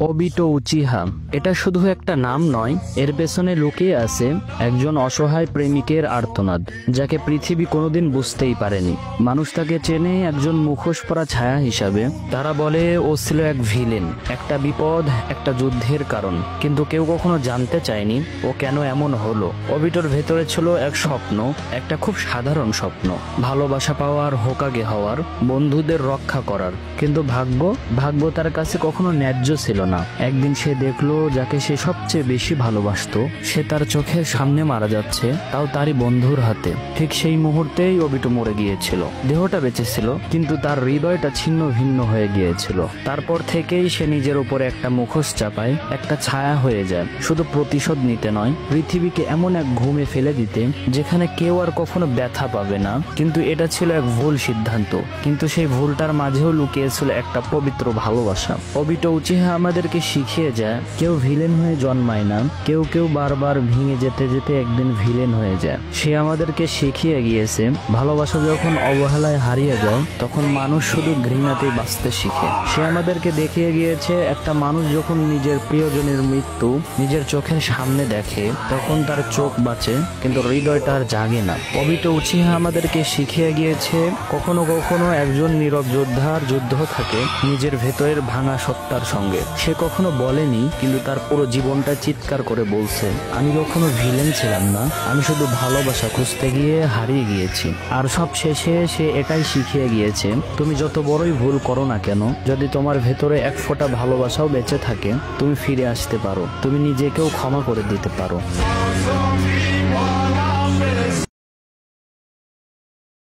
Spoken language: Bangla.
ওবিটো উচিহা এটা শুধু একটা নাম নয়, এর পেছনে লুকিয়ে আছে একজন অসহায় প্রেমিকের আর্তনাদ, যাকে পৃথিবী কোনোদিন বুঝতেই পারেনি। মানুষ তাকে চেনে একজন মুখোশ পরা ছায়া হিসাবে। তারা বলে ও ছিল এক ভিলেন, একটা বিপদ, একটা যুদ্ধের কারণ, কিন্তু কেউ কখনো জানতে চায়নি ও কেন এমন হলো। ওবিটোর ভেতরে ছিল এক স্বপ্ন, একটা খুব সাধারণ স্বপ্ন, ভালোবাসা পাওয়ার, হোকাগে হওয়ার, বন্ধুদের রক্ষা করার। কিন্তু ভাগ্য তার কাছে কখনো ন্যায্য ছিল না। একদিন সে দেখলো যাকে সে সবচেয়ে বেশি ভালোবাসতো সে তার চোখের সামনে মারা যাচ্ছে, তাও তারই বন্ধুর হাতে। ঠিক সেই মুহূর্তেই ওবিটো মরে গিয়েছিল। দেহটা বেঁচে ছিল, কিন্তু তার হৃদয়টা ছিন্ন ভিন্ন হয়ে গিয়েছিল। তারপর থেকেই সে নিজের উপরে একটা মুখোশ চাপায়, একটা ছায়া হয়ে যায়, শুধু প্রতিশোধ নিতে নয়, পৃথিবীকে এমন এক ঘুমে ফেলে দিতে যেখানে কেউ আর কখনো ব্যথা পাবে না। কিন্তু এটা ছিল এক ভুল সিদ্ধান্ত, কিন্তু সেই ভুলটার মাঝেও লুকিয়েছিল একটা পবিত্র ভালোবাসা। ওবিটো উচিহা আমাদেরকে শিখিয়ে যায় কেউ ভিলেন হয়ে জন্মায় না, কেউ বারবার ভেঙে যেতে যেতে একদিন ভিলেন হয়ে যায়। সে আমাদেরকে শিখিয়ে গিয়েছে ভালোবাসা যখন অবহেলায় হারিয়ে যায় তখন মানুষ শুধু ঘৃণাতেই বাঁচতে শিখে। সে আমাদেরকে দেখিয়ে গিয়েছে একটা মানুষ যখন নিজের প্রিয়জনের মৃত্যু নিজের চোখের সামনে দেখে তখন তার চোখ বাঁচে, কিন্তু হৃদয়টা আর জাগে না। ওবিটো উচিহা আমাদেরকে শিখিয়ে গিয়েছে কখনো কখনো একজন নীরব যোদ্ধার যুদ্ধ থাকে নিজের ভেতরের ভাঙা সত্তার সঙ্গে। সে কখনো বলেনি, কিন্তু তার পুরো জীবনটা চিৎকার করে বলছে, আমি কখনো ভিলেন ছিলাম না, আমি শুধু ভালোবাসা খুঁজতে গিয়ে হারিয়ে গিয়েছি। আর সব শেষে সে এটাই শিখিয়ে গিয়েছে তুমি যত বড়ই ভুল করো না কেন, যদি তোমার ভেতরে এক ফোঁটা ভালোবাসাও বেঁচে থাকে তুমি ফিরে আসতে পারো, তুমি নিজেকেও ক্ষমা করে দিতে পারো।